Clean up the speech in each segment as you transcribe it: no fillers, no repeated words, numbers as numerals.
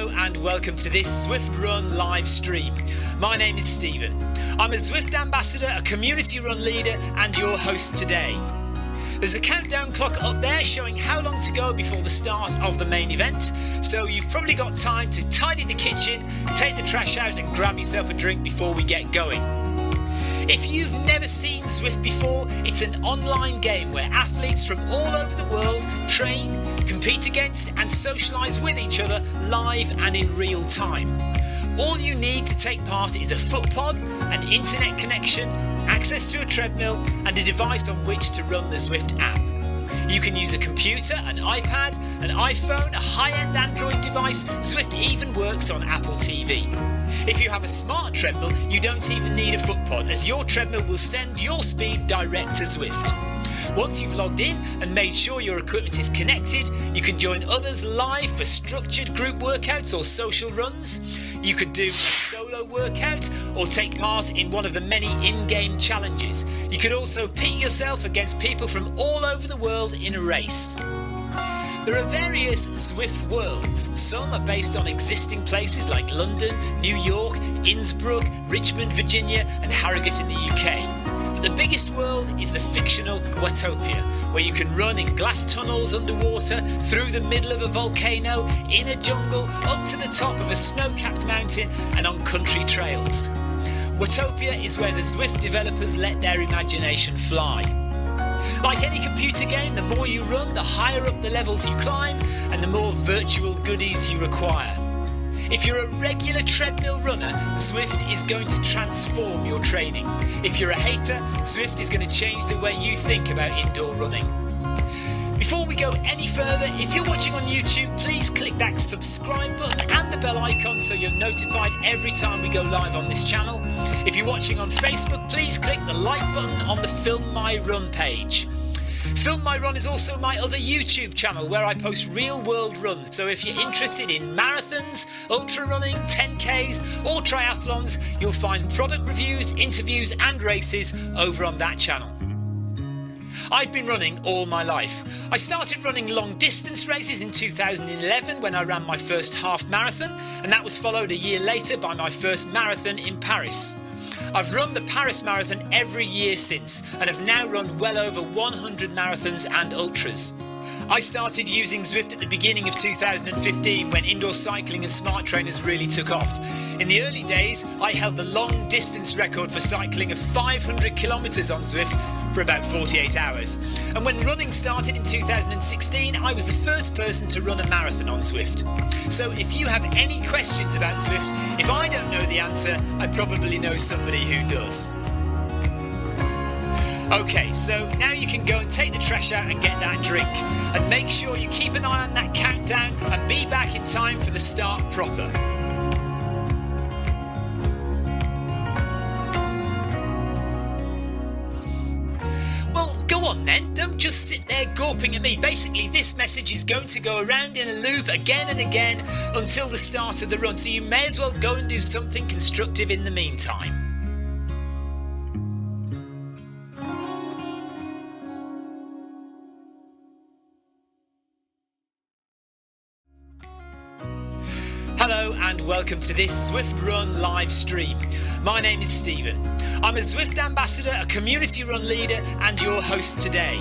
Hello and welcome to this Zwift Run live stream. My name is Stephen. I'm a Zwift ambassador, a community run leader and your host today. There's a countdown clock up there showing how long to go before the start of the main event, so you've probably got time to tidy the kitchen, take the trash out and grab yourself a drink before we get going. If you've never seen Zwift before, it's an online game where athletes from all over the world train, compete against and socialise with each other live and in real time. All you need to take part is a foot pod, an internet connection, access to a treadmill and a device on which to run the Zwift app. You can use a computer, an iPad, an iPhone, a high-end Android device. Zwift even works on Apple TV. If you have a smart treadmill, you don't even need a foot pod, as your treadmill will send your speed direct to Zwift. Once you've logged in and made sure your equipment is connected, you can join others live for structured group workouts or social runs. You could do a solo workout or take part in one of the many in-game challenges. You could also pit yourself against people from all over the world in a race. There are various Zwift worlds. Some are based on existing places like London, New York, Innsbruck, Richmond, Virginia and Harrogate in the UK. But the biggest world is the fictional Watopia, where you can run in glass tunnels underwater, through the middle of a volcano, in a jungle, up to the top of a snow-capped mountain and on country trails. Watopia is where the Zwift developers let their imagination fly. Like any computer game, the more you run, the higher up the levels you climb and the more virtual goodies you require. If you're a regular treadmill runner, Zwift is going to transform your training. If you're a hater, Zwift is going to change the way you think about indoor running. Before we go any further, if you're watching on YouTube, please click that subscribe button and the bell icon so you're notified every time we go live on this channel. If you're watching on Facebook, please click the like button on the Film My Run page. Film My Run is also my other YouTube channel where I post real world runs, so if you're interested in marathons, ultra running, 10Ks or triathlons, you'll find product reviews, interviews and races over on that channel. I've been running all my life. I started running long distance races in 2011 when I ran my first half marathon, and that was followed a year later by my first marathon in Paris. I've run the Paris Marathon every year since and have now run well over 100 marathons and ultras. I started using Zwift at the beginning of 2015 when indoor cycling and smart trainers really took off. In the early days, I held the long distance record for cycling of 500 kilometres on Zwift for about 48 hours. And when running started in 2016, I was the first person to run a marathon on Zwift. So if you have any questions about Zwift, if I don't know the answer, I probably know somebody who does. Okay, so now you can go and take the trash out and get that drink. And make sure you keep an eye on that countdown and be back in time for the start proper. Well, go on then, don't just sit there gawping at me. Basically, this message is going to go around in a loop again and again until the start of the run, so you may as well go and do something constructive in the meantime. Hello and welcome to this Zwift Run live stream. My name is Stephen. I'm a Zwift ambassador, a community run leader and your host today.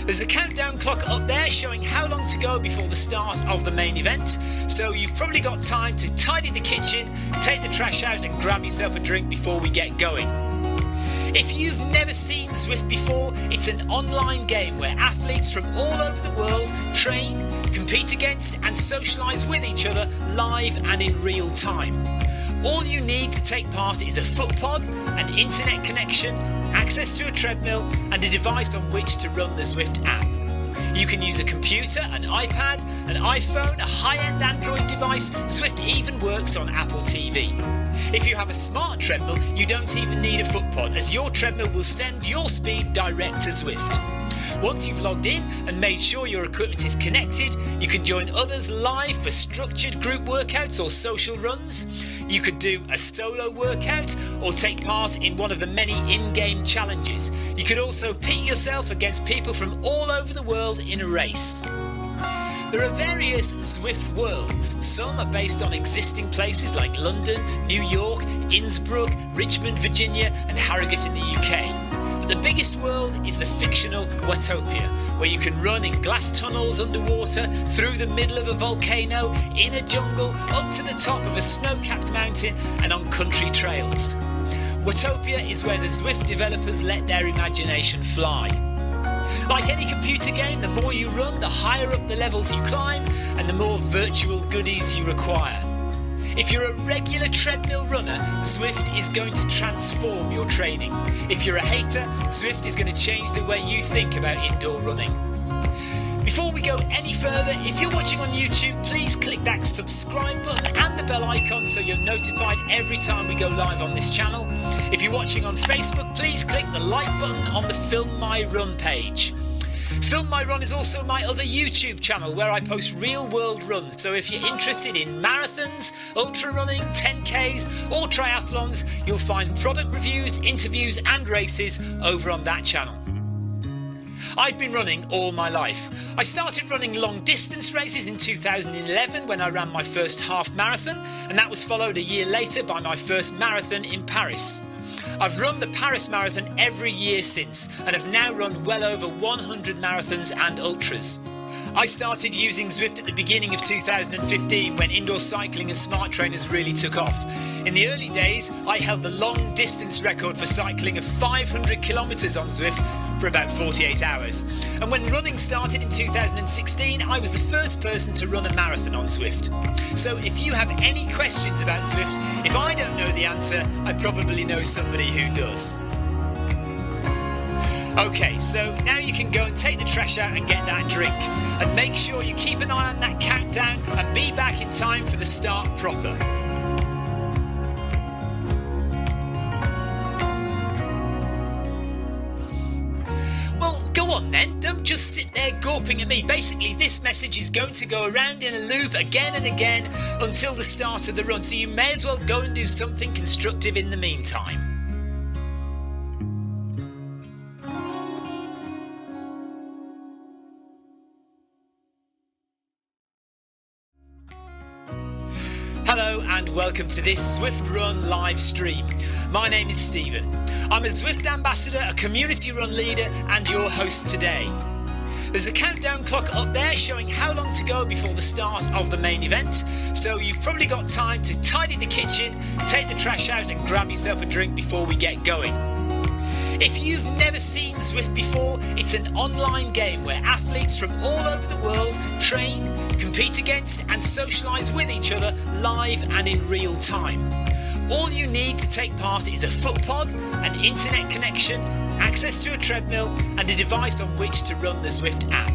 There's a countdown clock up there showing how long to go before the start of the main event, so you've probably got time to tidy the kitchen, take the trash out and grab yourself a drink before we get going. If you've never seen Zwift before, it's an online game where athletes from all over the world train, compete against and socialise with each other live and in real time. All you need to take part is a foot pod, an internet connection, access to a treadmill and a device on which to run the Zwift app. You can use a computer, an iPad, an iPhone, a high-end Android device. Zwift even works on Apple TV. If you have a smart treadmill, you don't even need a foot pod, as your treadmill will send your speed direct to Zwift. Once you've logged in and made sure your equipment is connected, you can join others live for structured group workouts or social runs. You could do a solo workout or take part in one of the many in-game challenges. You could also pit yourself against people from all over the world in a race. There are various Zwift worlds. Some are based on existing places like London, New York, Innsbruck, Richmond, Virginia and Harrogate in the UK. But the biggest world is the fictional Watopia, where you can run in glass tunnels underwater, through the middle of a volcano, in a jungle, up to the top of a snow-capped mountain and on country trails. Watopia is where the Zwift developers let their imagination fly. Like any computer game, the more you run, the higher up the levels you climb and the more virtual goodies you require. If you're a regular treadmill runner, Zwift is going to transform your training. If you're a hater, Zwift is going to change the way you think about indoor running. Before we go any further, if you're watching on YouTube, please click that subscribe button and the bell icon so you're notified every time we go live on this channel. If you're watching on Facebook, please click the like button on the Film My Run page. Film My Run is also my other YouTube channel where I post real world runs, so if you're interested in marathons, ultra running, 10Ks or triathlons, you'll find product reviews, interviews and races over on that channel. I've been running all my life. I started running long distance races in 2011 when I ran my first half marathon, and that was followed a year later by my first marathon in Paris. I've run the Paris Marathon every year since and have now run well over 100 marathons and ultras. I started using Zwift at the beginning of 2015 when indoor cycling and smart trainers really took off. In the early days, I held the long distance record for cycling of 500 kilometres on Zwift for about 48 hours. And when running started in 2016, I was the first person to run a marathon on Zwift. So if you have any questions about Zwift, if I don't know the answer, I probably know somebody who does. Okay, so now you can go and take the trash out and get that drink. And make sure you keep an eye on that countdown and be back in time for the start proper. Well, go on then, don't just sit there gawping at me. Basically, this message is going to go around in a loop again and again until the start of the run, so you may as well go and do something constructive in the meantime. Hello and welcome to this Zwift Run live stream. My name is Stephen. I'm a Zwift ambassador, a community run leader and your host today. There's a countdown clock up there showing how long to go before the start of the main event, so you've probably got time to tidy the kitchen, take the trash out and grab yourself a drink before we get going. If you've never seen Zwift before, it's an online game where athletes from all over the world train, compete against and socialise with each other live and in real time. All you need to take part is a foot pod, an internet connection, access to a treadmill and a device on which to run the Zwift app.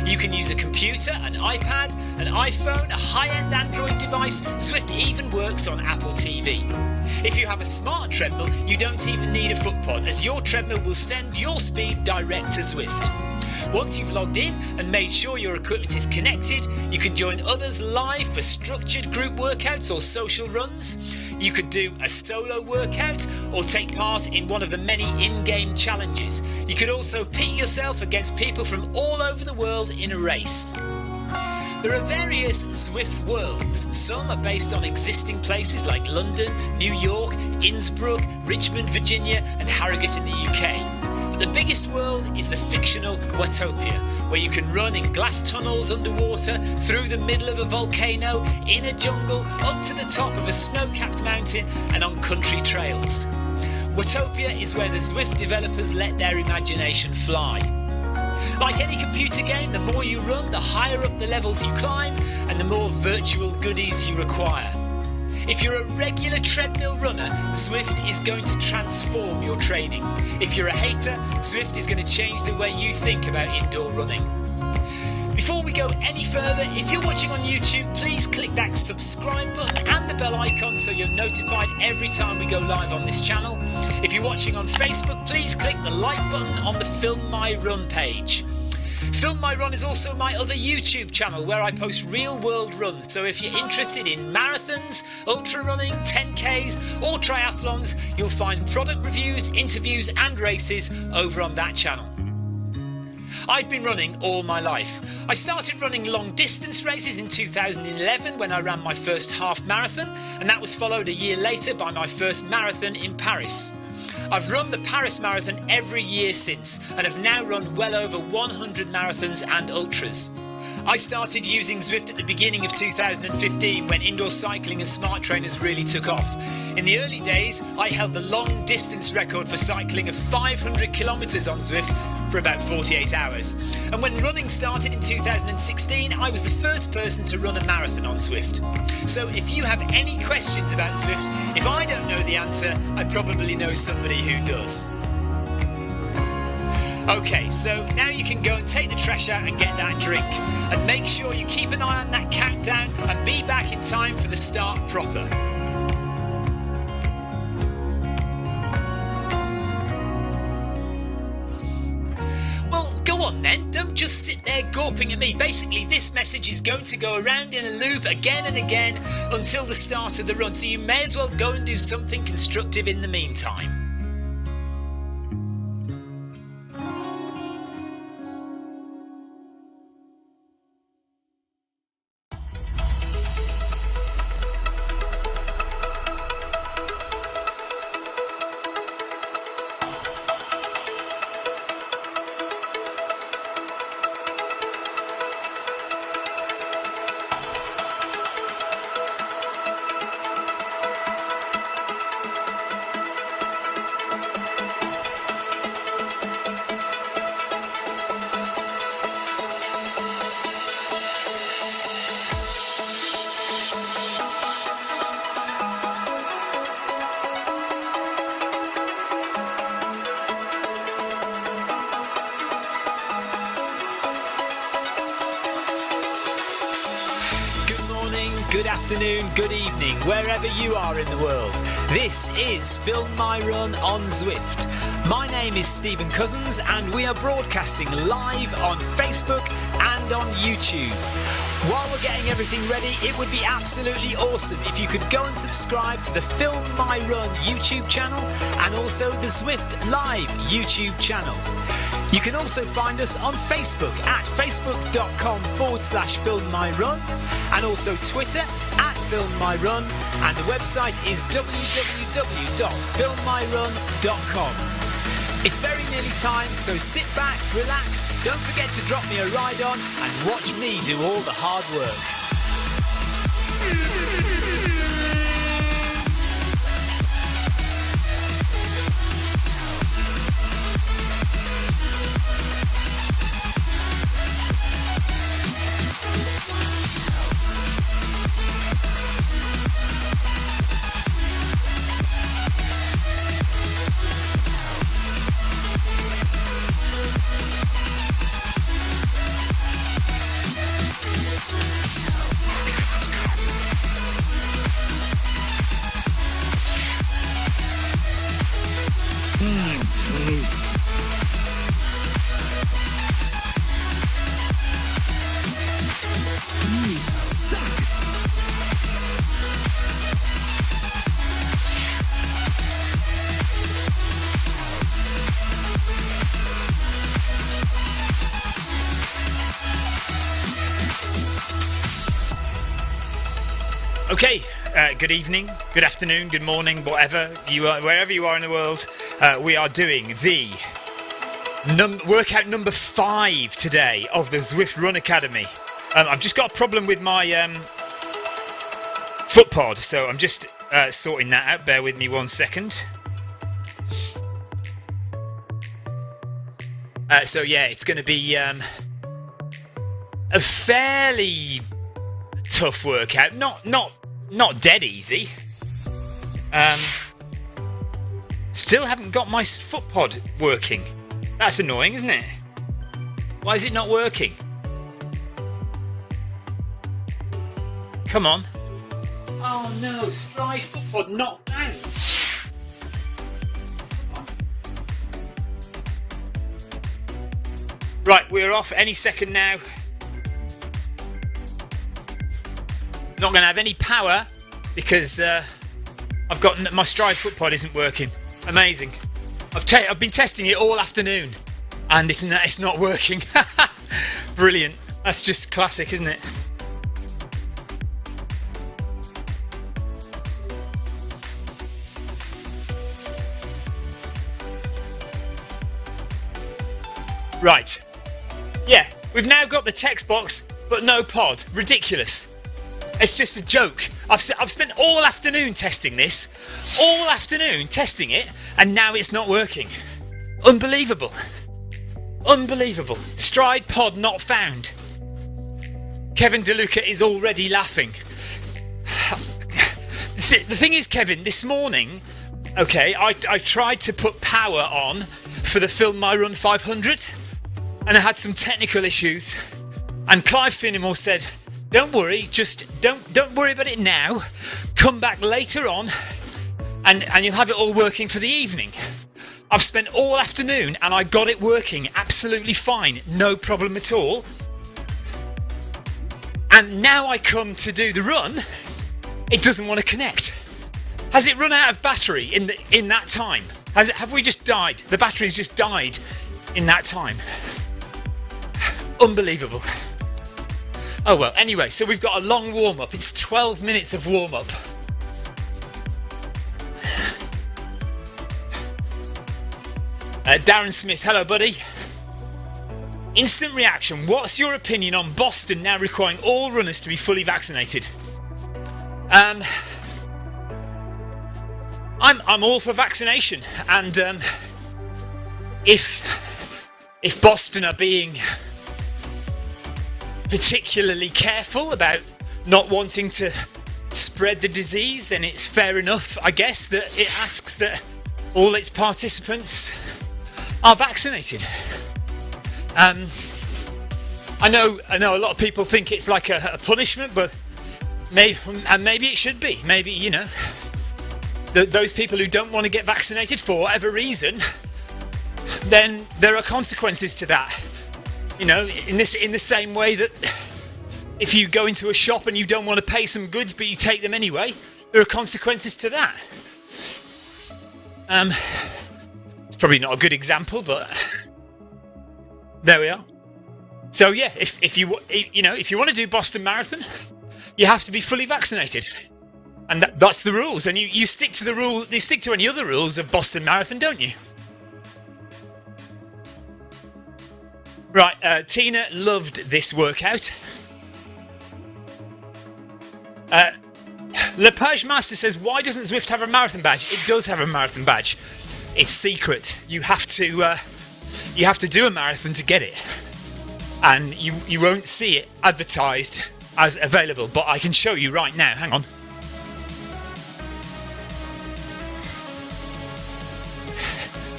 You can use a computer, an iPad, an iPhone, a high-end Android device. Zwift even works on Apple TV. If you have a smart treadmill, you don't even need a foot pod, as your treadmill will send your speed direct to Zwift. Once you've logged in and made sure your equipment is connected, you can join others live for structured group workouts or social runs. You could do a solo workout or take part in one of the many in-game challenges. You could also pit yourself against people from all over the world in a race. There are various Zwift worlds. Some are based on existing places like London, New York, Innsbruck, Richmond, Virginia and Harrogate in the UK. But the biggest world is the fictional Watopia, where you can run in glass tunnels underwater, through the middle of a volcano, in a jungle, up to the top of a snow-capped mountain and on country trails. Watopia is where the Zwift developers let their imagination fly. Like any computer game, the more you run, the higher up the levels you climb and the more virtual goodies you require. If you're a regular treadmill runner, Zwift is going to transform your training. If you're a hater, Zwift is going to change the way you think about indoor running. Before we go any further, if you're watching on YouTube, please click that subscribe button and the bell icon so you're notified every time we go live on this channel. If you're watching on Facebook, please click the like button on the Film My Run page. Film My Run is also my other YouTube channel where I post real world runs, so if you're interested in marathons, ultra running, 10Ks or triathlons, you'll find product reviews, interviews and races over on that channel. I've been running all my life. I started running long distance races in 2011 when I ran my first half marathon, and that was followed a year later by my first marathon in Paris. I've run the Paris Marathon every year since and have now run well over 100 marathons and ultras. I started using Zwift at the beginning of 2015 when indoor cycling and smart trainers really took off. In the early days, I held the long distance record for cycling of 500 kilometres on Zwift for about 48 hours. And when running started in 2016, I was the first person to run a marathon on Zwift. So if you have any questions about Zwift, if I don't know the answer, I probably know somebody who does. Okay, so now you can go and take the trash out and get that drink. And make sure you keep an eye on that countdown and be back in time for the start proper. Well, go on then, don't just sit there gawping at me. Basically, this message is going to go around in a loop again and again until the start of the run, so you may as well go and do something constructive in the meantime. Good afternoon, good evening, wherever you are in the world. This is Film My Run on Zwift. My name is Stephen Cousins and we are broadcasting live on Facebook and on YouTube. While we're getting everything ready, it would be absolutely awesome if you could go and subscribe to the Film My Run YouTube channel and also the Zwift Live YouTube channel. You can also find us on Facebook at facebook.com/filmmyrun and also Twitter at filmmyrun, and the website is www.filmmyrun.com. It's very nearly time, so sit back, relax, don't forget to drop me a ride on and watch me do all the hard work. Okay, good evening, good afternoon, good morning, whatever you are, wherever you are in the world. We are doing the workout number 5 today of the Zwift Run Academy. I've just got a problem with my foot pod, so I'm just sorting that out. Bear with me 1 second. So yeah, it's going to be a fairly tough workout. Not dead easy. Still haven't got my foot pod working. That's annoying, isn't it? Why is it not working? Come on. Oh no, Stride foot pod not found. Right, we're off any second now. Not going to have any power because I've got my Stride foot pod isn't working. Amazing. I've been testing it all afternoon. and it's not working. Brilliant. That's just classic, isn't it? Right. Yeah, we've now got the text box, but no pod. Ridiculous. It's just a joke. I've spent all afternoon testing this. All afternoon testing it, and now it's not working. Unbelievable. Unbelievable. Stride pod not found. Kevin DeLuca is already laughing. The thing is, Kevin, this morning, okay, I tried to put power on for the Film My Run 500, and I had some technical issues. And Clive Finnemore said, "Don't worry, just don't worry about it now. Come back later on, and you'll have it all working for the evening." I've spent all afternoon, and I got it working absolutely fine, no problem at all. And now I come to do the run, it doesn't want to connect. Has it run out of battery in that time? Have we just died? The battery's just died in that time. Unbelievable. Oh well, anyway, so we've got a long warm-up. It's 12 minutes of warm-up. Darren Smith, hello buddy. Instant reaction, what's your opinion on Boston now requiring all runners to be fully vaccinated? I'm all for vaccination, and if Boston are being particularly careful about not wanting to spread the disease, then it's fair enough, I guess, that it asks that all its participants are vaccinated. I know a lot of people think it's like a punishment, but maybe it should be. Maybe, you know, those people who don't want to get vaccinated for whatever reason, then there are consequences to that. You know, in the same way that if you go into a shop and you don't want to pay some goods but you take them anyway, there are consequences to that. It's probably not a good example, but there we are. So yeah, if you want to do Boston Marathon, you have to be fully vaccinated, and that's the rules. And you stick to the rule. You stick to any other rules of Boston Marathon, don't you? Right, Tina loved this workout. Lepage Master says, why doesn't Zwift have a marathon badge? It does have a marathon badge. It's secret. You have to do a marathon to get it, and you won't see it advertised as available. But I can show you right now. Hang on.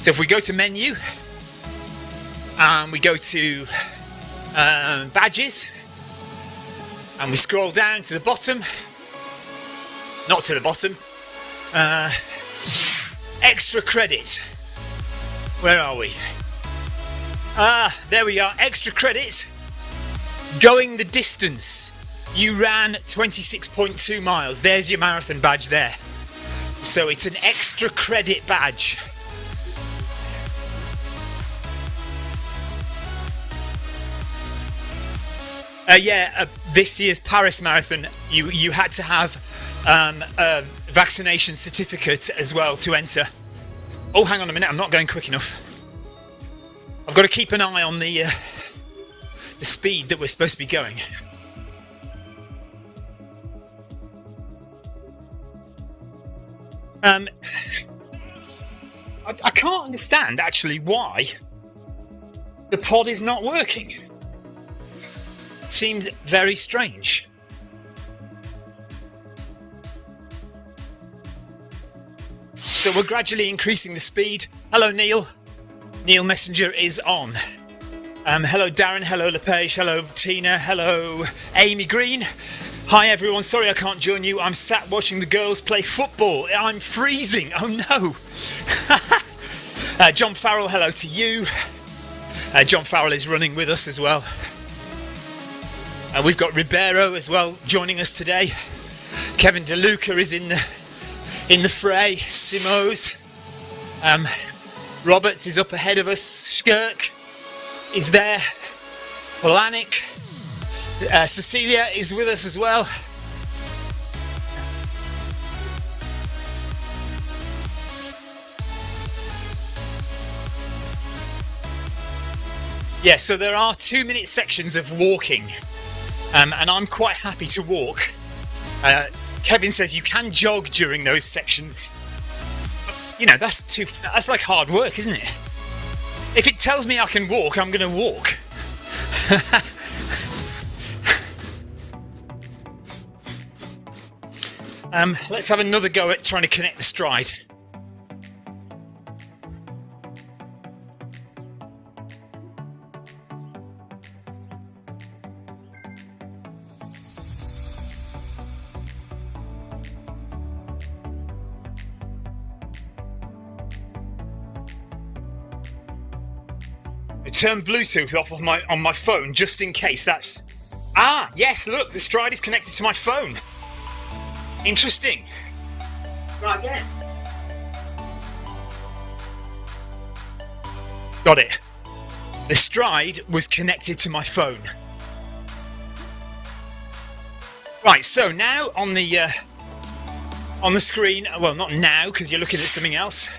So if we go to menu, and we go to badges, and we scroll down to the bottom, not to the bottom, extra credit. Where are we? There we are, extra credit. Going the distance. You ran 26.2 miles. There's your marathon badge there. So it's an extra credit badge. This year's Paris Marathon, you had to have a vaccination certificate as well to enter. Oh, hang on a minute, I'm not going quick enough. I've got to keep an eye on the speed that we're supposed to be going. I can't understand actually why the pod is not working. Seems very strange. So we're gradually increasing the speed. Hello, Neil. Neil Messenger is on. Hello, Darren. Hello, Lepage. Hello, Tina. Hello, Amy Green. Hi, everyone. Sorry I can't join you. I'm sat watching the girls play football. I'm freezing. Oh, no. John Farrell, hello to you. John Farrell is running with us as well. We've got Ribeiro as well joining us today. Kevin DeLuca is in the fray. Simos. Roberts is up ahead of us. Skirk. is there. Polanik. Cecilia is with us as well. Yeah, so there are 2-minute sections of walking, and I'm quite happy to walk. Kevin says you can jog during those sections. You know, that's like hard work, isn't it? If it tells me I can walk, I'm going to walk. Let's have another go at trying to connect the stride. Turn Bluetooth off on my phone just in case. That's yes, look, the stride is connected to my phone. Interesting. Right, again. Got it. The stride was connected to my phone. Right, so now on the screen, well, not now because you're looking at something else,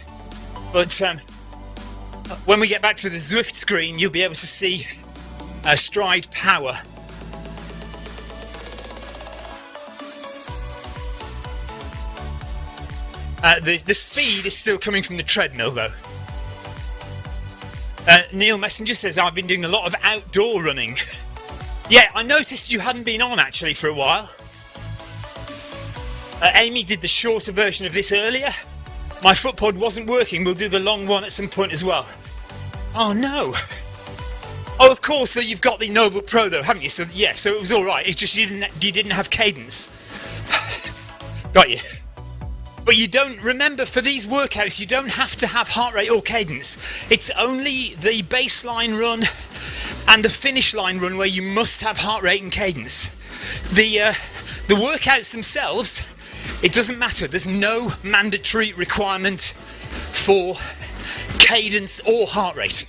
but when we get back to the Zwift screen, you'll be able to see stride power. The speed is still coming from the treadmill though. Neil Messenger says, I've been doing a lot of outdoor running. Yeah, I noticed you hadn't been on actually for a while. Amy did the shorter version of this earlier. My footpod wasn't working. We'll do the long one at some point as well. Oh no. Oh, of course. So you've got the Noble Pro though, haven't you? So yeah. So it was all right. It's just you didn't have cadence. Got you. But you don't remember for these workouts. You don't have to have heart rate or cadence. It's only the baseline run and the finish line run where you must have heart rate and cadence. The workouts themselves, it doesn't matter. There's no mandatory requirement for cadence or heart rate.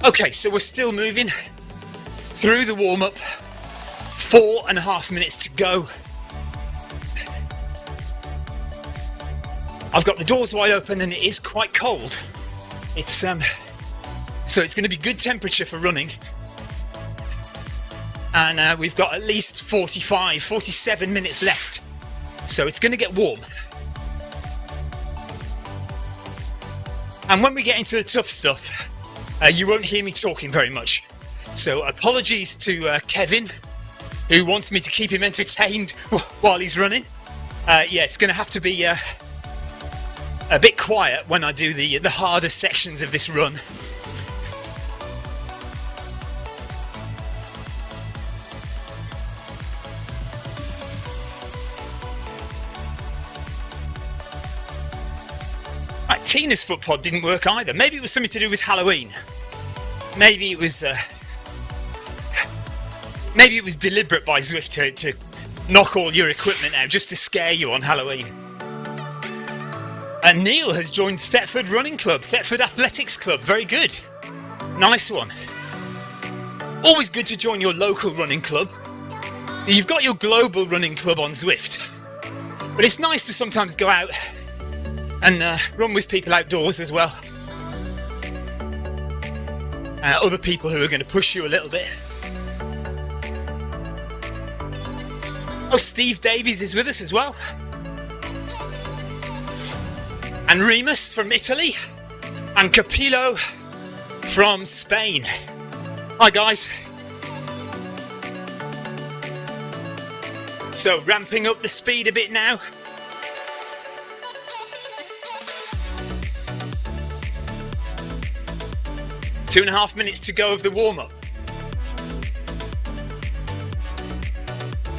Okay, so we're still moving through the warm-up. 4.5 minutes to go. I've got the doors wide open and it is quite cold. It's so it's going to be good temperature for running. And we've got at least 47 minutes left. So it's going to get warm. And when we get into the tough stuff, you won't hear me talking very much. So apologies to Kevin, who wants me to keep him entertained while he's running. Yeah, it's going to have to be a bit quiet when I do the harder sections of this run. Right, Tina's footpod didn't work either. Maybe it was something to do with Halloween. Maybe it was deliberate by Zwift to knock all your equipment out just to scare you on Halloween. And Neil has joined Thetford Running Club, Thetford Athletics Club. Very good. Nice one. Always good to join your local running club. You've got your global running club on Zwift. But it's nice to sometimes go out and run with people outdoors as well. Other people who are going to push you a little bit. Oh, Steve Davies is with us as well. And Remus from Italy. And Capillo from Spain. Hi, guys. So, ramping up the speed a bit now. Two and a half minutes to go of the warm-up.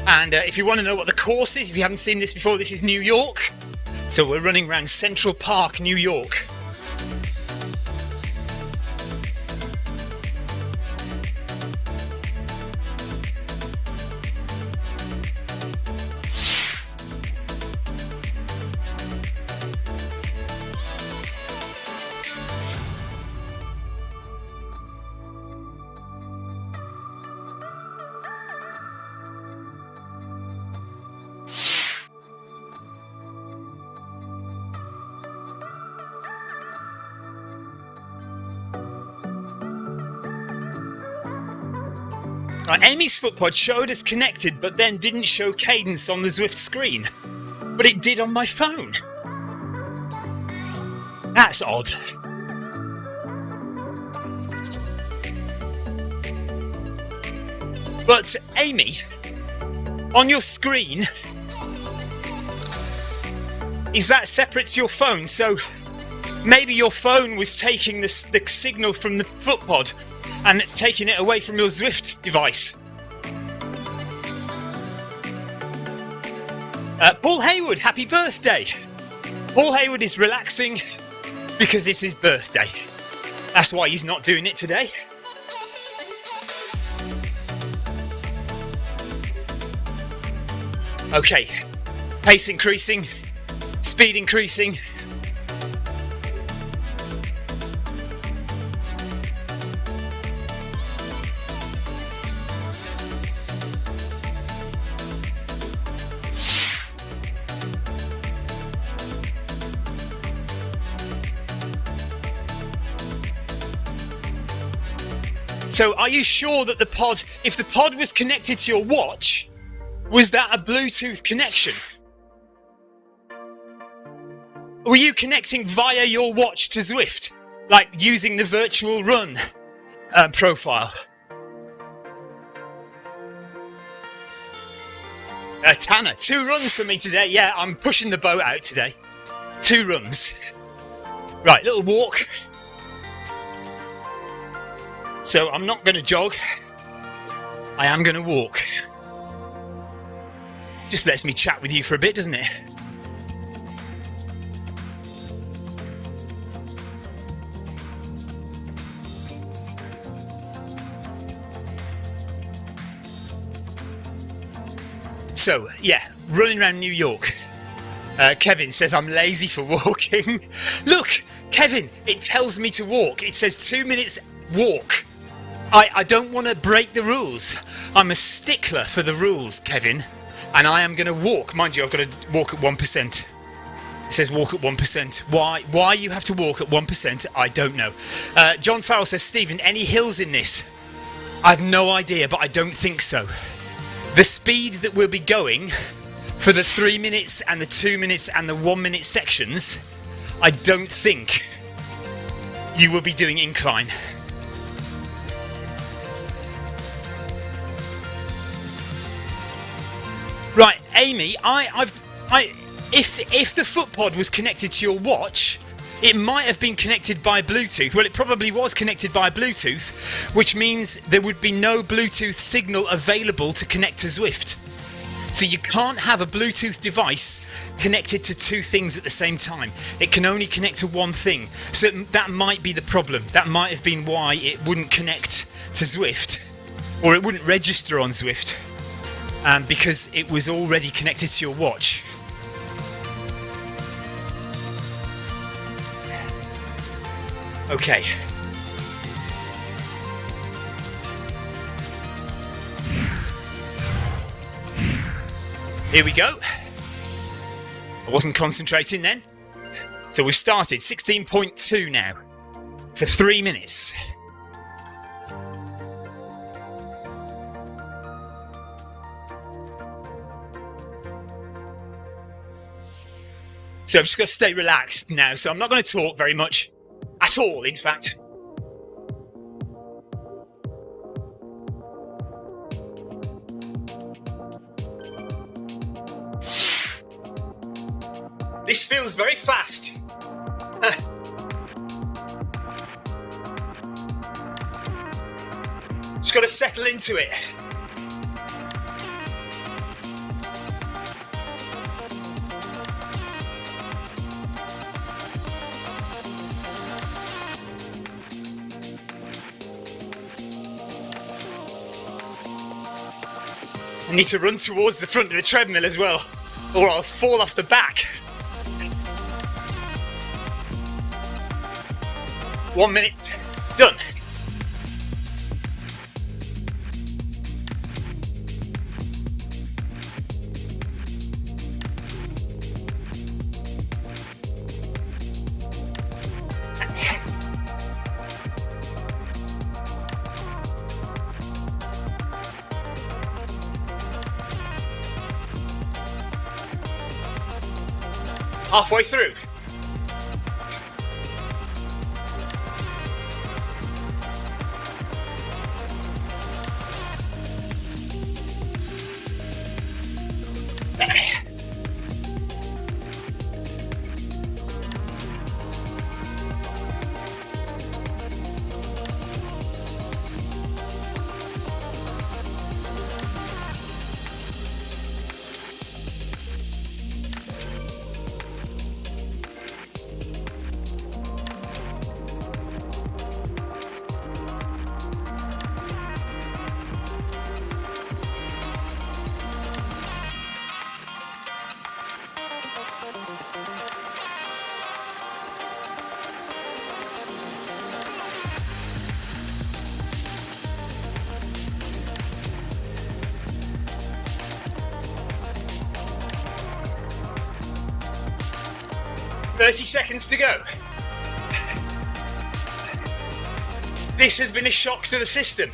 And if you want to know what the course is, if you haven't seen this before, this is New York. So we're running around Central Park, New York. Right, Amy's footpod showed us connected, but then didn't show cadence on the Zwift screen. But it did on my phone. That's odd. But Amy, on your screen, is that separate to your phone? So maybe your phone was taking the signal from the footpod and taking it away from your Zwift device. Paul Hayward, happy birthday. Paul Hayward is relaxing because it's his birthday. That's why he's not doing it today. Okay, pace increasing, speed increasing. So are you sure that if the pod was connected to your watch, was that a Bluetooth connection? Were you connecting via your watch to Zwift? Like using the virtual run profile? Tanner, 2 runs for me today. Yeah, I'm pushing the boat out today. 2 runs. Right, little walk. So I'm not going to jog. I am going to walk. Just lets me chat with you for a bit, doesn't it? So, yeah, running around New York. Kevin says I'm lazy for walking. Look, Kevin, it tells me to walk. It says 2 minutes walk. I don't want to break the rules. I'm a stickler for the rules, Kevin. And I am going to walk. Mind you, I've got to walk at 1%. It says walk at 1%. Why you have to walk at 1%, I don't know. John Farrell says, Stephen, any hills in this? I've no idea, but I don't think so. The speed that we'll be going for the 3 minutes and the 2 minutes and the 1 minute sections, I don't think you will be doing incline. Right, Amy, if the footpod was connected to your watch, it might have been connected by Bluetooth. Well, it probably was connected by Bluetooth, which means there would be no Bluetooth signal available to connect to Zwift. So you can't have a Bluetooth device connected to 2 things at the same time. It can only connect to one thing. So that might be the problem. That might have been why it wouldn't connect to Zwift, or it wouldn't register on Zwift. Because it was already connected to your watch. Okay. Here we go. I wasn't concentrating then. So we've started 16.2 now for 3 minutes. So I've just got to stay relaxed now, so I'm not going to talk very much. At all, in fact. This feels very fast. Just got to settle into it. I need to run towards the front of the treadmill as well, or I'll fall off the back. 1 minute, done. halfway through. "30 seconds to go." This has been a shock to the system.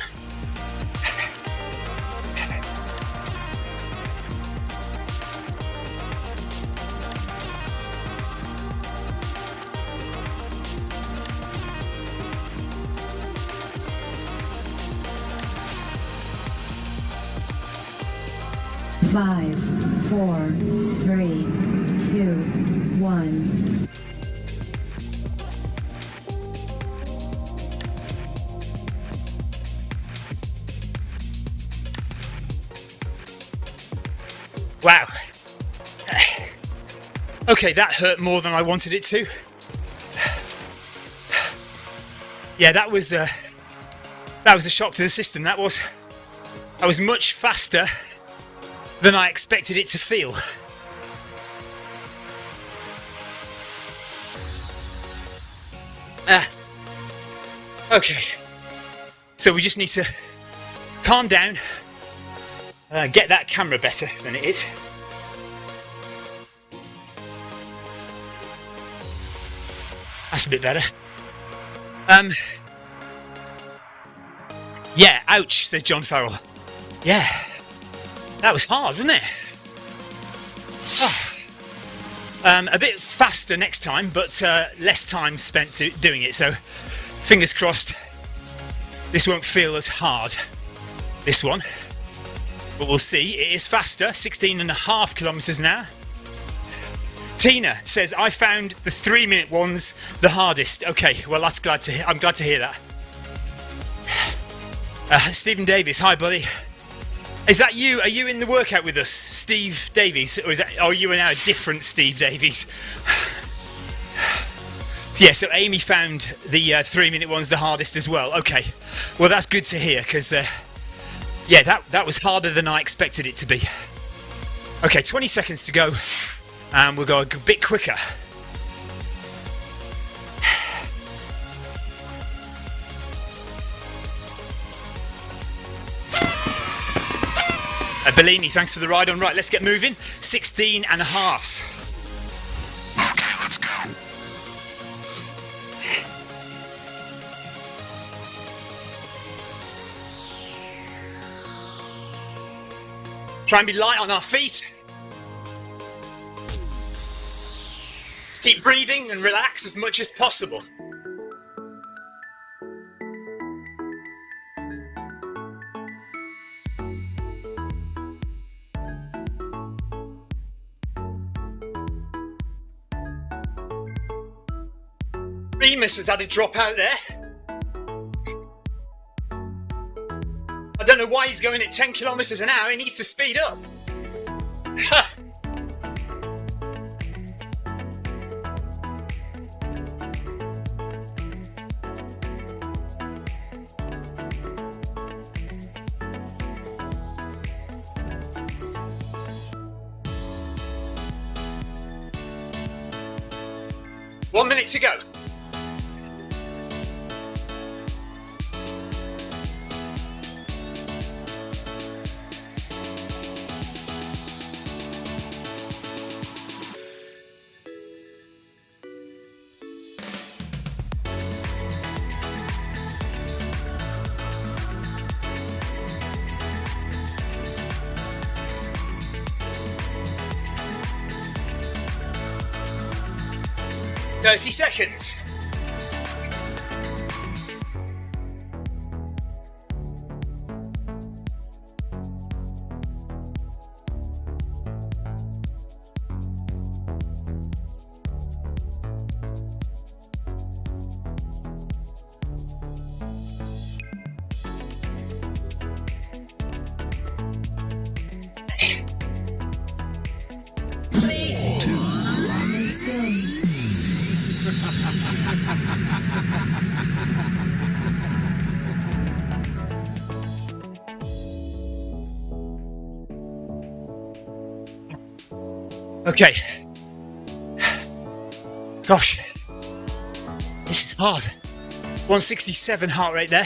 Five, 4, 3, 2, 1. Wow. Okay, that hurt more than I wanted it to. Yeah, that was a shock to the system. That was much faster than I expected it to feel. Okay, so we just need to calm down, get that camera better than it is. That's a bit better. Yeah, ouch, says John Farrell. Yeah, that was hard, wasn't it? Oh. A bit faster next time, but less time spent doing it, so fingers crossed this won't feel as hard, this one. But we'll see. It is faster, 16.5 kilometres an hour. Tina says, "I found the 3-minute ones the hardest." Okay, well I'm glad to hear that. Stephen Davies, hi buddy. Is that you? Are you in the workout with us, Steve Davies? Or are you now a different Steve Davies? Yeah, so Amy found the 3-minute ones the hardest as well. Okay, well that's good to hear, because yeah, that was harder than I expected it to be. Okay, 20 seconds to go, and we'll go a bit quicker. Bellini, thanks for the ride on. Right, let's get moving. 16.5. Okay, let's go. Try and be light on our feet. Just keep breathing and relax as much as possible. Remus has had a drop out there. I don't know why he's going at 10 kilometres an hour. He needs to speed up. Ha! One minute to go. 30 seconds. Okay. Gosh, this is hard. 167 heart rate there.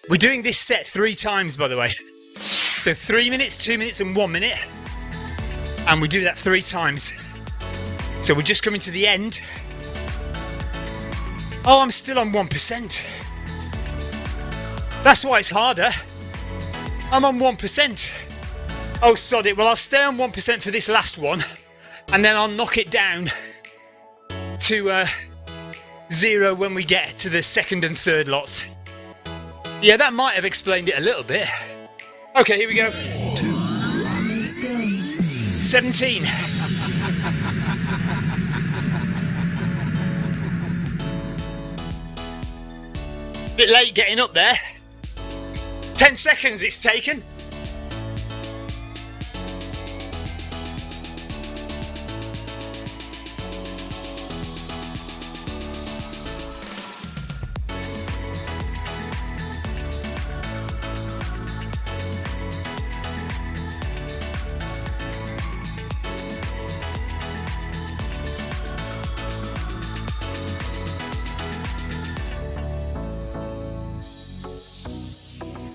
We're doing this set 3 times, by the way. So 3 minutes, 2 minutes and 1 minute. And we do that 3 times. So we're just coming to the end. Oh, I'm still on 1%. That's why it's harder. I'm on 1%. Oh, sod it. Well, I'll stay on 1% for this last one. And then I'll knock it down to 0 when we get to the second and third lots. Yeah, that might have explained it a little bit. Okay, here we go. 17. Bit late getting up there. 10 seconds it's taken.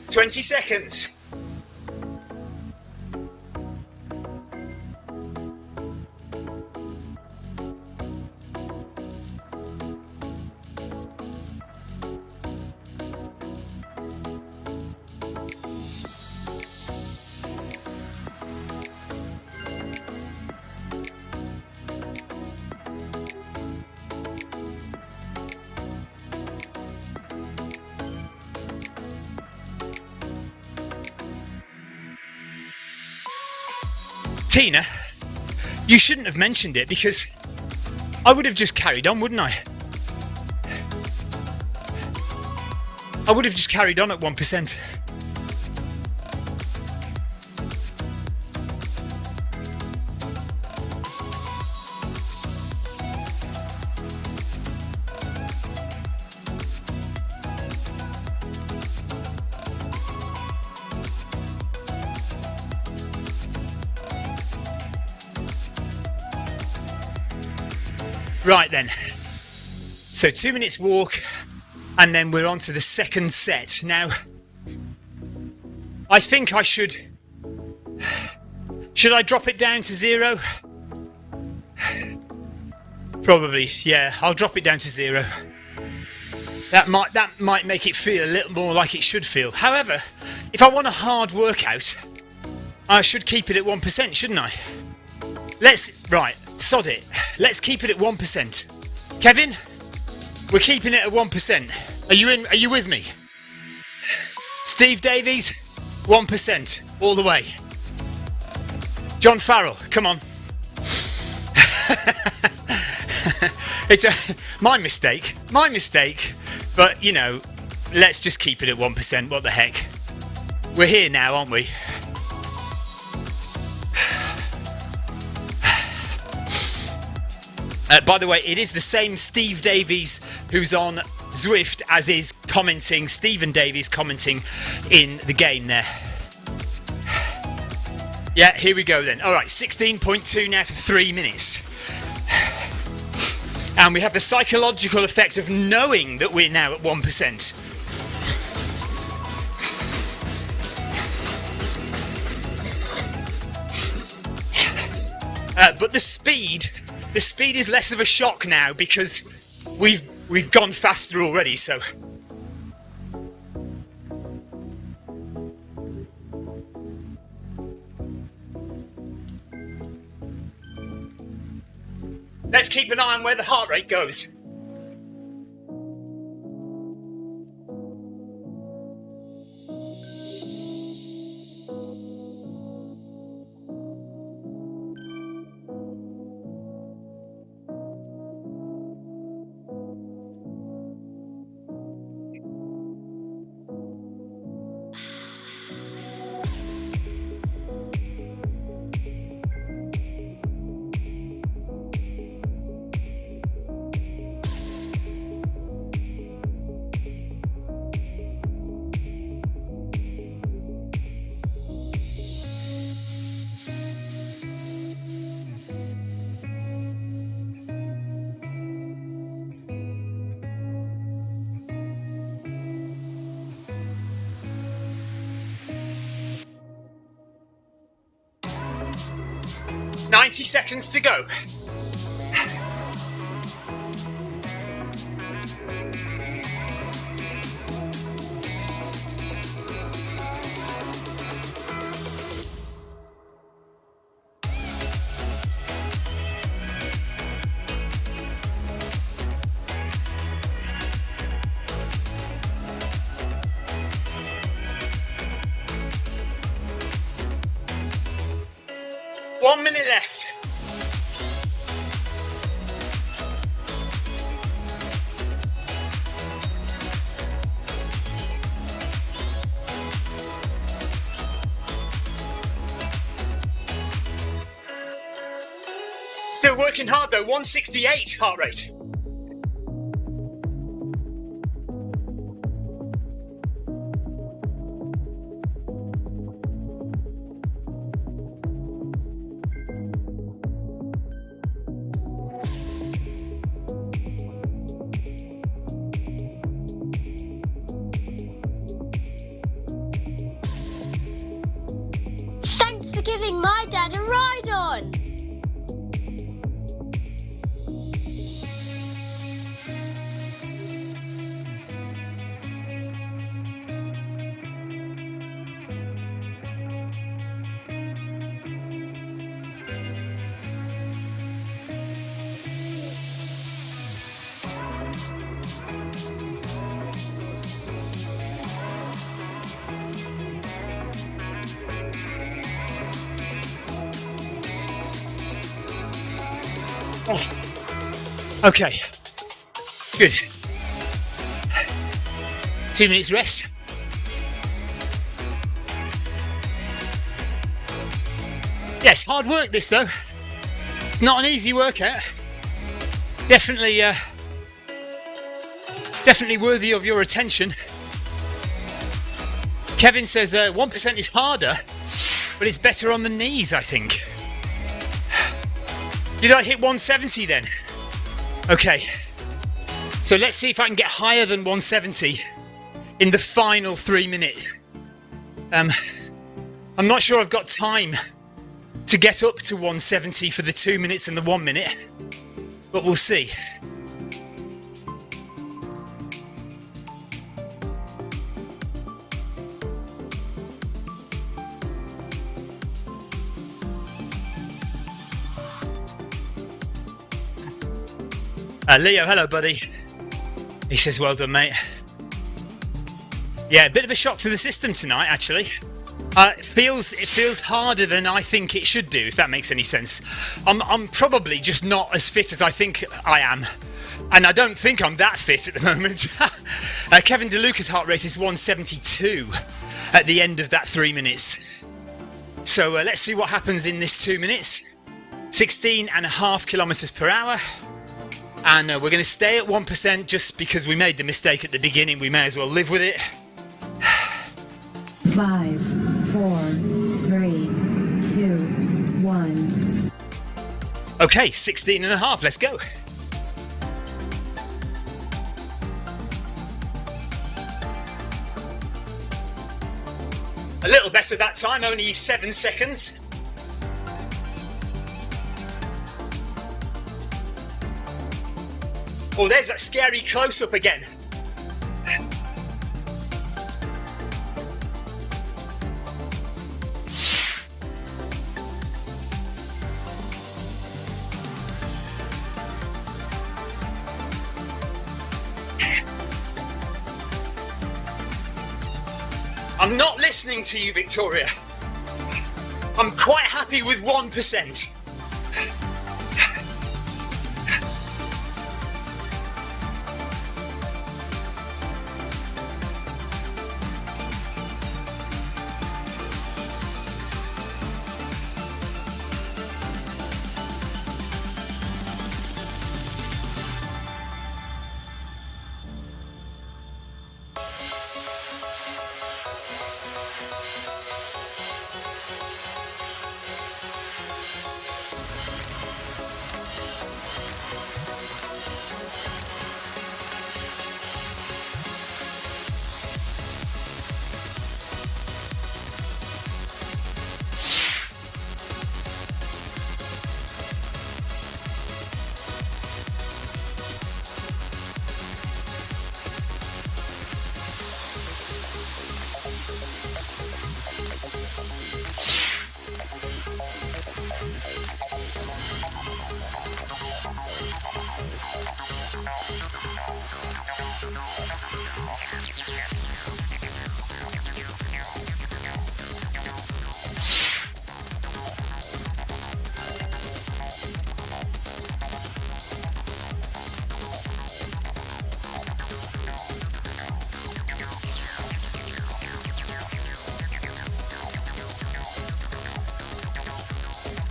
Twenty seconds. Tina, you shouldn't have mentioned it because I would have just carried on, wouldn't I? I would have just carried on at 1%. Right then, so 2 minutes walk and then we're on to the second set. Now, I think I should I drop it down to 0? Probably, yeah, I'll drop it down to 0. That might make it feel a little more like it should feel. However, if I want a hard workout, I should keep it at 1%, shouldn't I? Right, sod it. Let's keep it at 1%. Kevin, we're keeping it at 1%. Are you in? Are you with me? Steve Davies, 1%, all the way. John Farrell, come on. It's my mistake, but you know, let's just keep it at 1%, what the heck. We're here now, aren't we? By the way, it is the same Steve Davies who's on Zwift as is commenting, Stephen Davies commenting in the game there. Yeah, here we go then. Alright, 16.2 now for 3 minutes. And we have the psychological effect of knowing that we're now at 1%. But the speed is less of a shock now because we've gone faster already, so. let's keep an eye on where the heart rate goes. "90 seconds to go." One minute left. Still working hard though, 168 heart rate. Thanks for giving my dad a ride on. Oh. Okay, good. 2 minutes rest. Yes, hard work this though. It's not an easy workout. Definitely worthy of your attention. Kevin says 1% is harder, but it's better on the knees, I think. Did I hit 170 then? Okay, so let's see if I can get higher than 170 in the final 3 minute. I'm not sure I've got time to get up to 170 for the 2 minutes and the 1 minute, but we'll see. Leo, hello buddy. He says, well done mate. Yeah, a bit of a shock to the system tonight actually. It feels harder than I think it should do, if that makes any sense. I'm probably just not as fit as I think I am. And I don't think I'm that fit at the moment. Kevin DeLuca's heart rate is 172 at the end of that 3 minutes. So let's see what happens in this 2 minutes. 16.5 kilometers per hour. And we're going to stay at 1% just because we made the mistake at the beginning. We may as well live with it. 5, 4, 3, 2, 1. Okay, 16.5, let's go. A little better that time, only 7 seconds. Oh, there's that scary close-up again. I'm not listening to you, Victoria. I'm quite happy with 1%.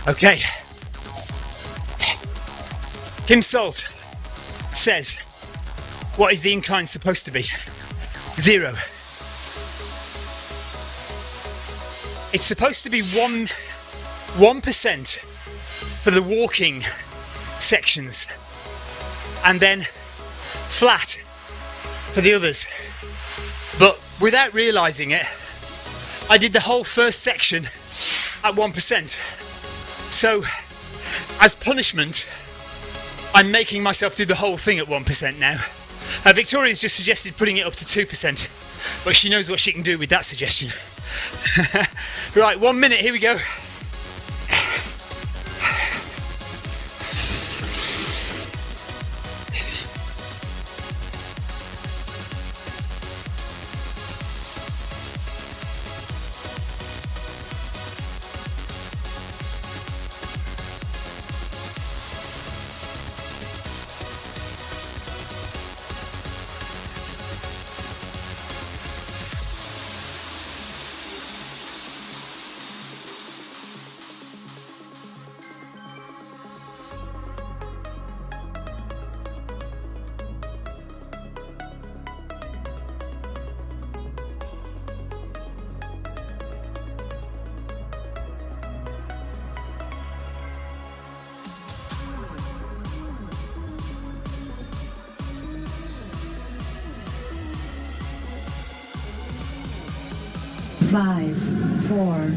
Okay. Kim Salt says, what is the incline supposed to be? 0. It's supposed to be 1% for the walking sections and then flat for the others. But without realising it, I did the whole first section at 1%. So, as punishment, I'm making myself do the whole thing at 1% now. Victoria's just suggested putting it up to 2%, but she knows what she can do with that suggestion. Right, 1 minute, here we go. Five, 4.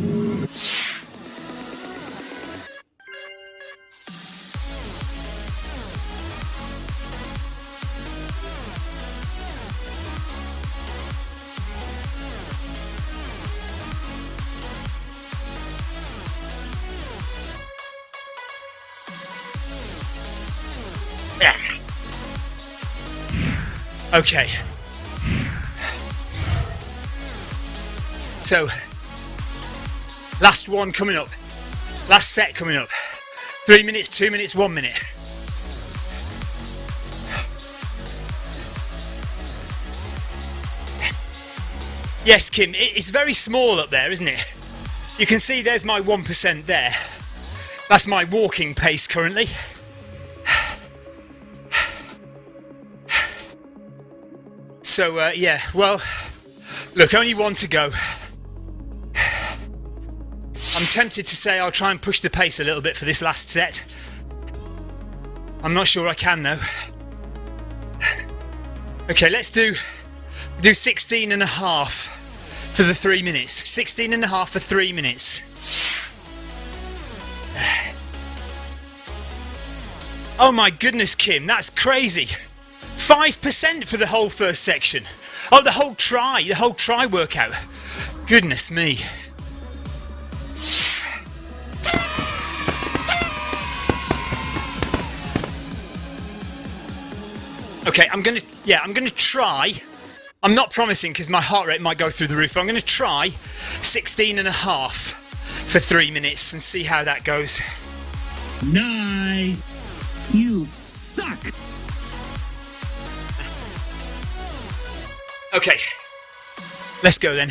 Okay. So, last one coming up. Last set coming up. 3 minutes, 2 minutes, 1 minute. Yes, Kim, it's very small up there, isn't it? You can see there's my 1% there. That's my walking pace currently. So, yeah, well, look, only one to go. I'm tempted to say I'll try and push the pace a little bit for this last set. I'm not sure I can, though. Okay, let's do 16 and a half for the 3 minutes. 16 and a half for 3 minutes. Oh my goodness, Kim, that's crazy. 5% for the whole first section. Oh, the whole try workout. Goodness me. Okay, I'm gonna try I'm not promising because my heart rate might go through the roof. I'm going to try 16.5 for 3 minutes and see how that goes. Nice. You suck. Okay, let's go then.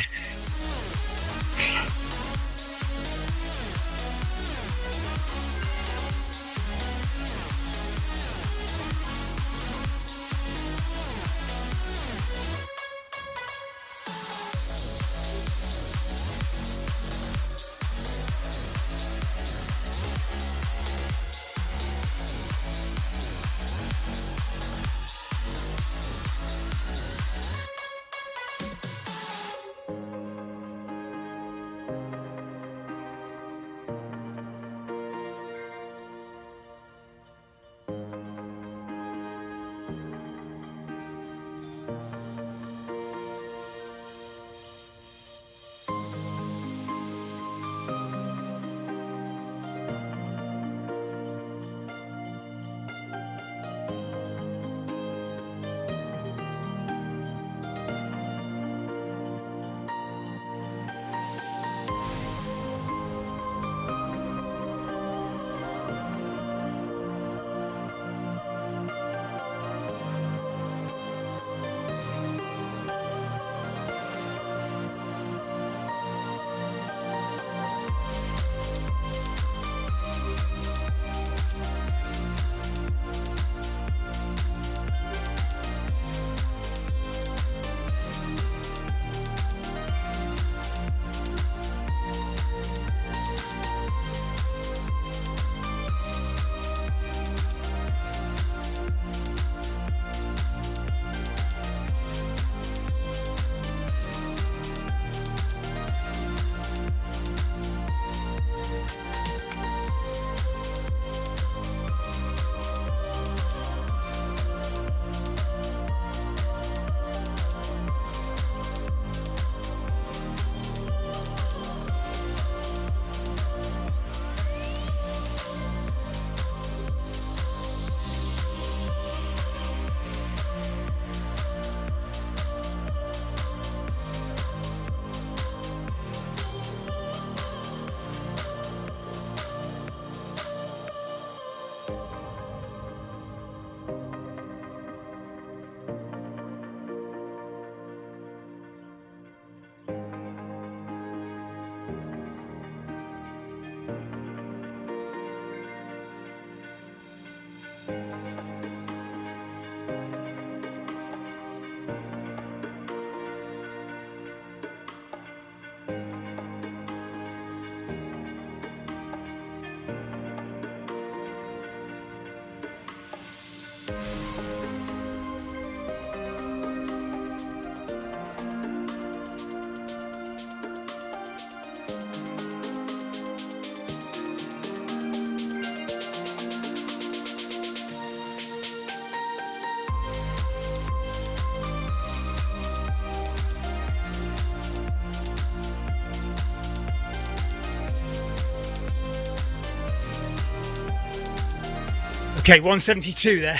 Okay, 172 there.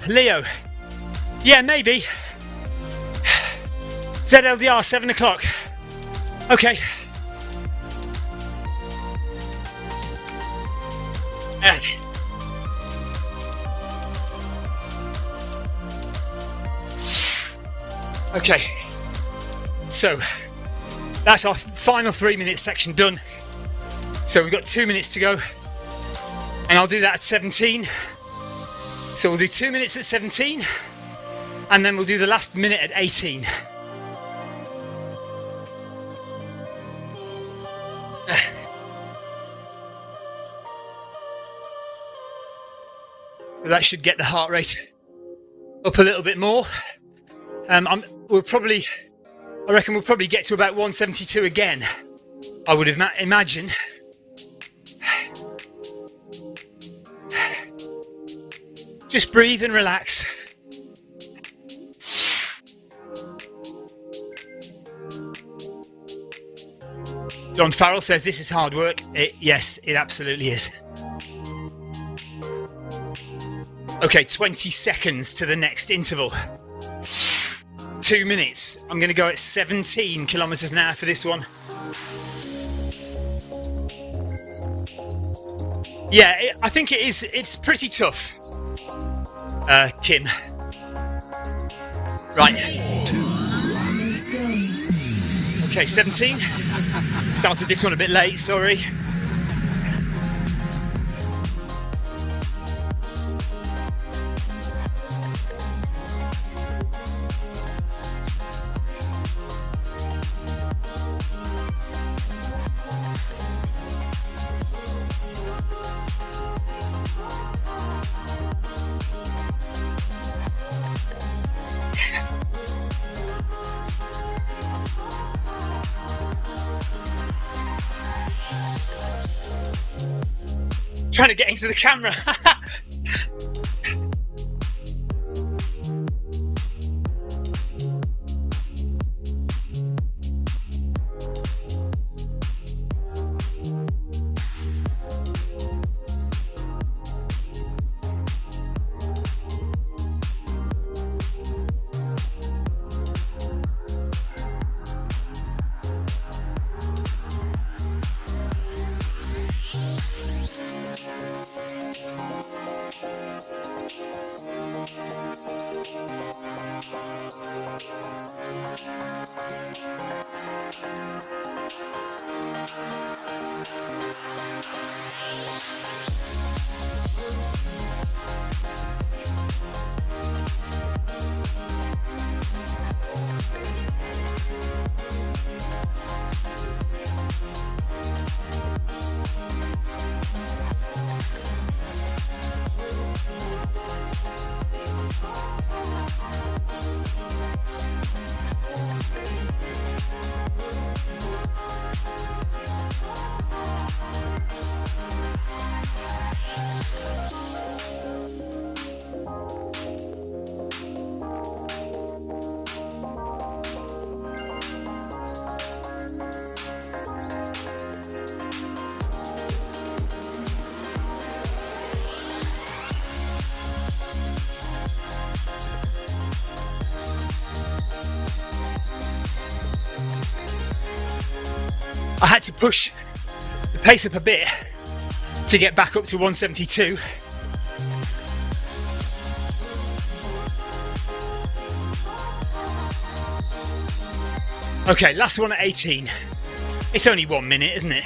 Leo. Yeah, maybe. ZLDR, 7 o'clock. Okay. Okay. So, that's our final 3 minute section done. So we've got 2 minutes to go. And I'll do that at 17. So we'll do 2 minutes at 17. And then we'll do the last minute at 18. That should get the heart rate up a little bit more. I reckon we'll probably get to about 172 again. I would imagine. Just breathe and relax. John Farrell says this is hard work. Yes, it absolutely is. Okay, 20 seconds to the next interval. 2 minutes. I'm going to go at 17 kilometers an hour for this one. Yeah, I think it is. It's pretty tough. Kim. Right. Okay, 17. Started this one a bit late, sorry. Trying to get into the camera. I had to push the pace up a bit to get back up to 172. Okay, last one at 18. It's only 1 minute, isn't it?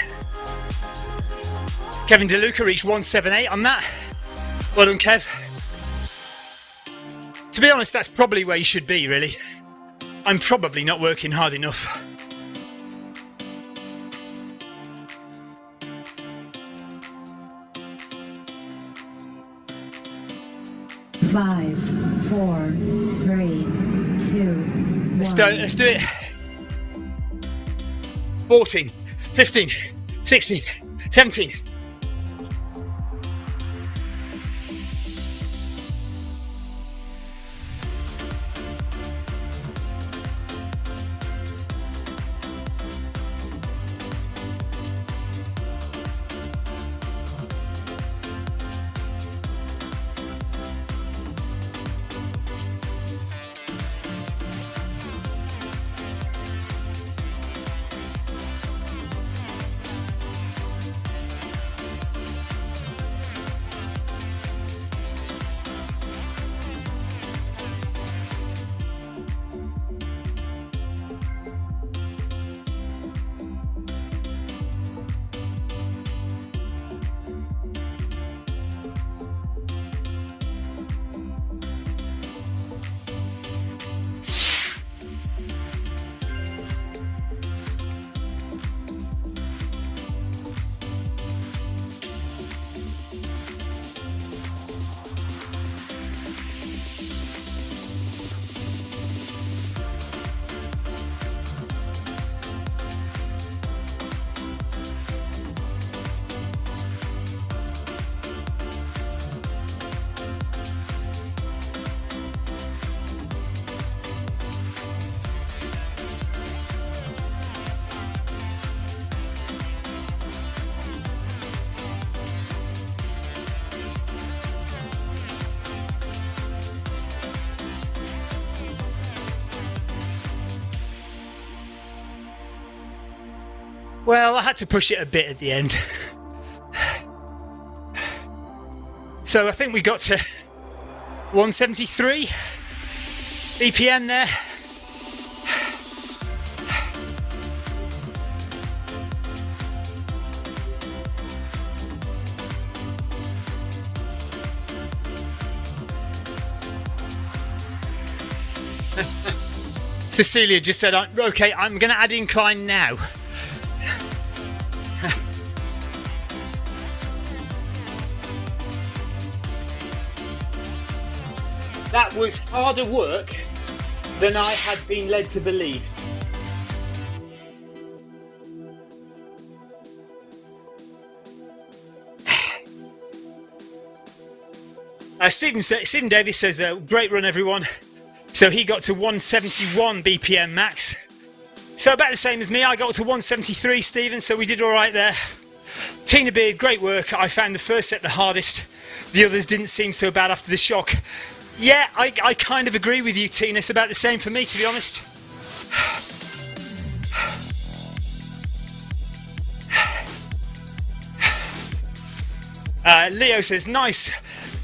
Kevin DeLuca reached 178 on that. Well done, Kev. To be honest, that's probably where you should be, really. I'm probably not working hard enough. 5, 4, 3, 2, 1. Let's do it. 14, 15, 16, 17. Well, I had to push it a bit at the end. So I think we got to 173 BPM there. Cecilia just said, okay, I'm going to add incline now. That was harder work than I had been led to believe. Stephen Davis says, great run everyone. So he got to 171 BPM max. So about the same as me, I got to 173, Stephen, so we did all right there. Tina Beard, great work. I found the first set the hardest. The others didn't seem so bad after the shock. Yeah, I kind of agree with you, Tina. It's about the same for me, to be honest. Leo says, nice.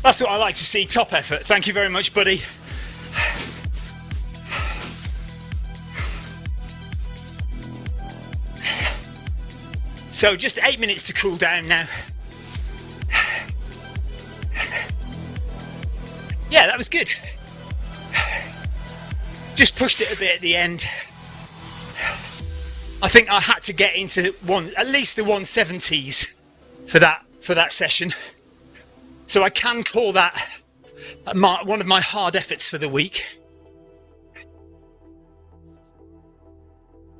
That's what I like to see, top effort. Thank you very much, buddy. So just 8 minutes to cool down now. Yeah, that was good. Just pushed it a bit at the end. I think I had to get into at least the 170s for that session. So I can call that one of my hard efforts for the week.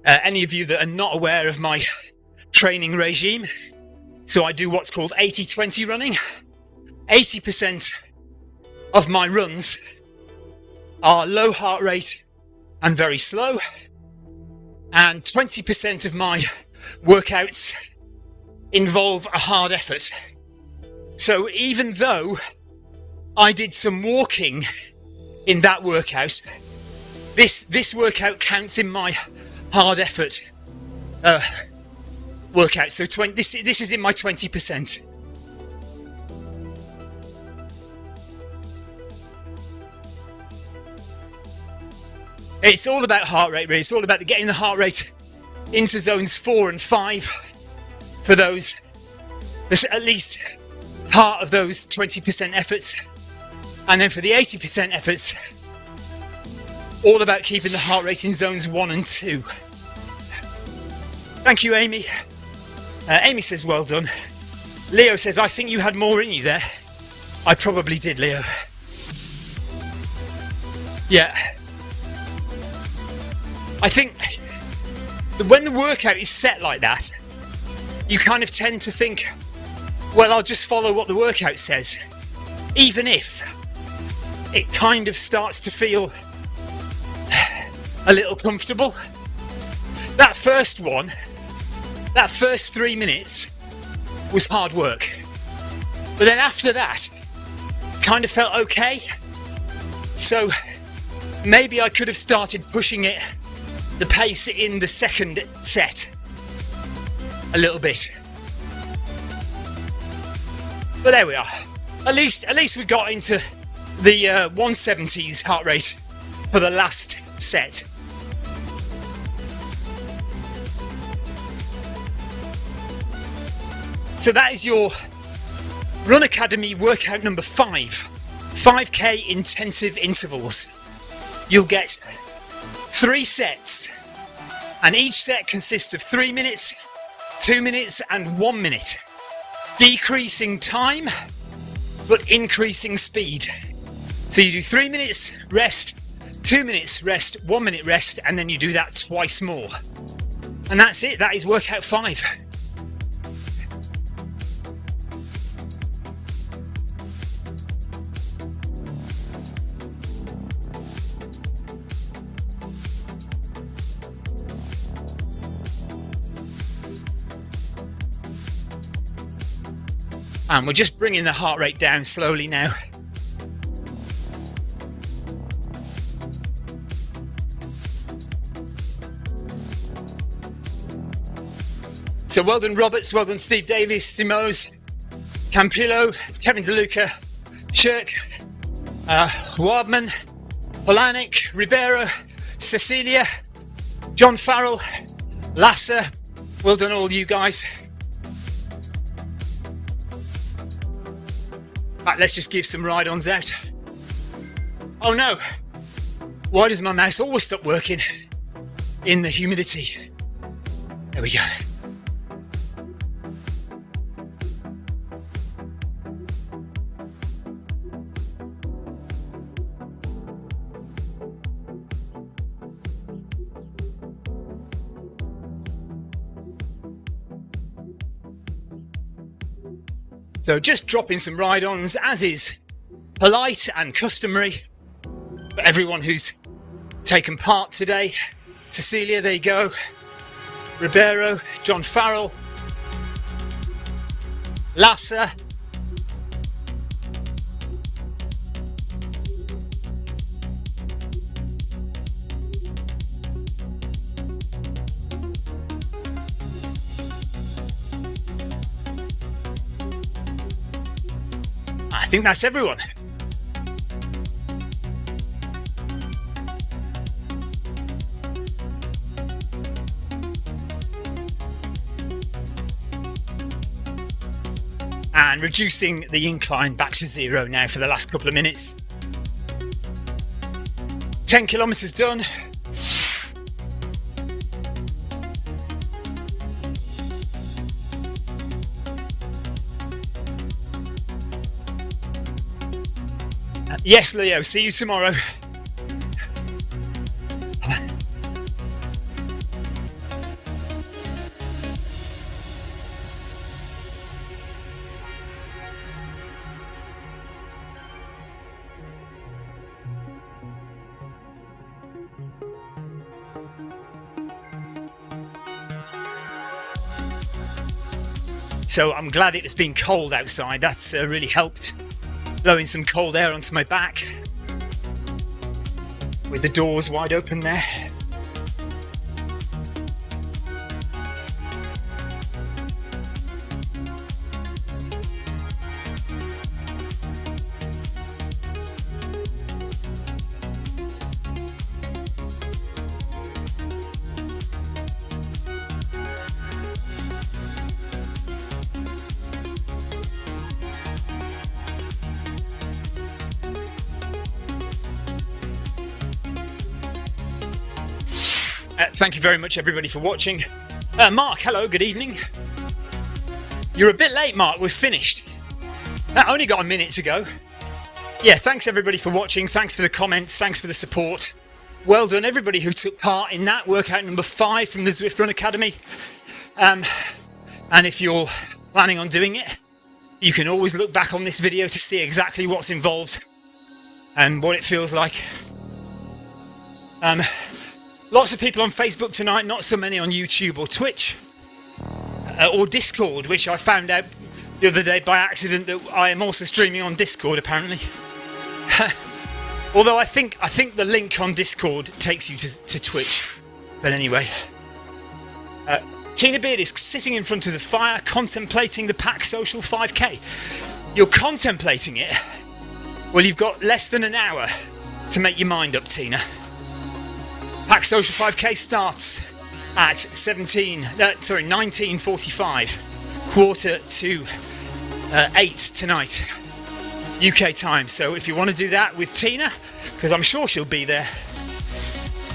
Any of you that are not aware of my training regime, so I do what's called 80-20 running. 80% of my runs are low heart rate and very slow, and 20% of my workouts involve a hard effort. So even though I did some walking in that workout, this workout counts in my hard effort workout. So this is in my 20%. It's all about heart rate, really. It's all about getting the heart rate into zones 4 and 5 for those, at least part of those 20% efforts. And then for the 80% efforts, all about keeping the heart rate in zones 1 and 2. Thank you, Amy. Amy says, well done. Leo says, I think you had more in you there. I probably did, Leo. Yeah. I think when the workout is set like that, you kind of tend to think, well, I'll just follow what the workout says, even if it kind of starts to feel a little comfortable. That first one, that first 3 minutes was hard work. But then after that, kind of felt okay. So maybe I could have started pushing it, the pace in the second set a little bit. But there we are. At least we got into the 170s heart rate for the last set. So that is your Run Academy workout number 5. 5k intensive intervals. You'll get 3 sets, and each set consists of 3 minutes, 2 minutes and 1 minute. Decreasing time, but increasing speed. So you do 3 minutes rest, 2 minutes rest, 1 minute rest, and then you do that twice more. And that's it, that is workout 5. And we're just bringing the heart rate down slowly now. So well done Roberts, well done Steve Davies, Simos, Campillo, Kevin DeLuca, Shirk, Wardman, Polanic, Ribeiro, Cecilia, John Farrell, Lasser. Well done all you guys. Right, let's just give some ride-ons out. Oh no! Why does my mouse always stop working in the humidity? There we go. So just dropping some ride-ons, as is polite and customary for everyone who's taken part today. Cecilia, there you go. Ribeiro, John Farrell, Lasser, I think that's everyone. And reducing the incline back to 0 now for the last couple of minutes. 10 kilometers done. Yes, Leo, see you tomorrow. So I'm glad it's been cold outside. That's really helped. Blowing some cold air onto my back with the doors wide open there. Thank you very much everybody for watching. Mark, hello, good evening. You're a bit late, Mark, we've finished. I only got a minute to go. Yeah, thanks everybody for watching, thanks for the comments, thanks for the support. Well done everybody who took part in that workout number 5 from the Zwift Run Academy. And if you're planning on doing it, you can always look back on this video to see exactly what's involved and what it feels like. Lots of people on Facebook tonight, not so many on YouTube or Twitch or Discord, which I found out the other day by accident that I am also streaming on Discord apparently. Although I think the link on Discord takes you to Twitch. But anyway, Tina Beard is sitting in front of the fire contemplating the Pack Social 5K. You're contemplating it? Well, you've got less than an hour to make your mind up, Tina. Pack Social 5K starts at 19:45, 7:45 tonight, UK time. So if you want to do that with Tina, because I'm sure she'll be there,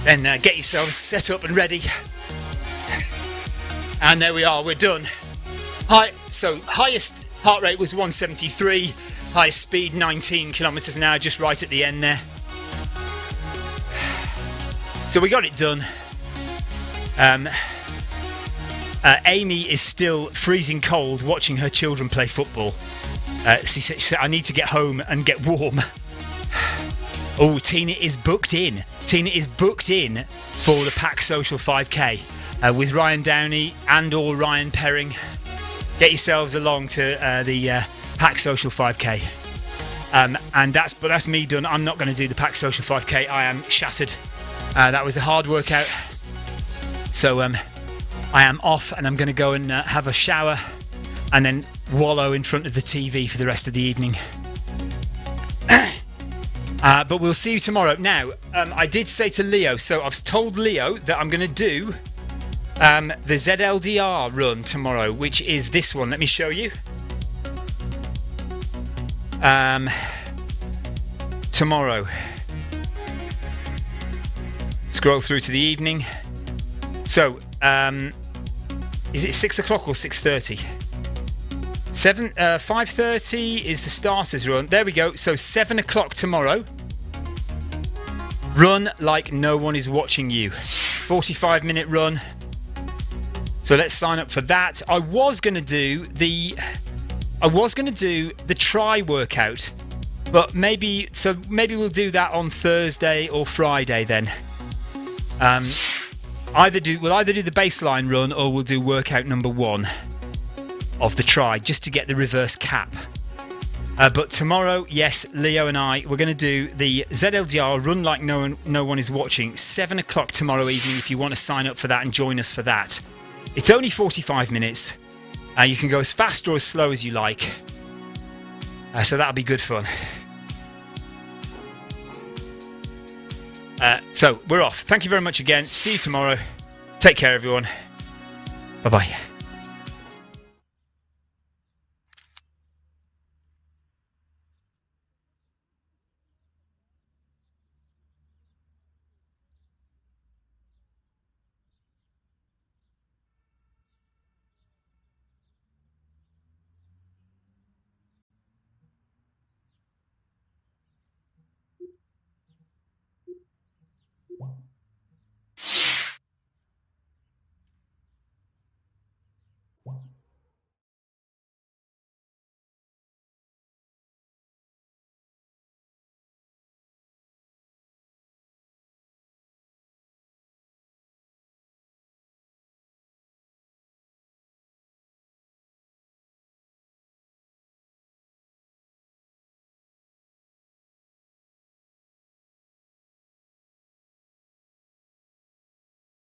then get yourselves set up and ready. And there we are, we're done. So highest heart rate was 173, highest speed 19 kilometers an hour, just right at the end there. So we got it done. Amy is still freezing cold watching her children play football. She said, I need to get home and get warm. Oh, Tina is booked in. Tina is booked in for the Pack Social 5K with Ryan Downey and or Ryan Perring. Get yourselves along to the Pack Social 5K. And that's me done. I'm not going to do the Pack Social 5K. I am shattered. That was a hard workout. So I am off and I'm going to go and have a shower and then wallow in front of the TV for the rest of the evening. But we'll see you tomorrow. Now, I did say to Leo, so I've told Leo that I'm going to do the ZLDR run tomorrow, which is this one. Let me show you. Tomorrow. Scroll through to the evening. So, is it 6 o'clock or 6:30? 5:30 is the starters run. There we go. So 7 o'clock tomorrow. Run like no one is watching you. 45-minute run. So let's sign up for that. I was going to do the try workout, but maybe we'll do that on Thursday or Friday then. We'll either do the baseline run or we'll do workout number 1 of the try, just to get the reverse cap. But tomorrow, yes, Leo and we're going to do the ZLDR run like no one is watching. 7 o'clock tomorrow evening if you want to sign up for that and join us for that. It's only 45 minutes. You can go as fast or as slow as you like. So that'll be good fun. So we're off. Thank you very much again. See you tomorrow. Take care, everyone. Bye-bye.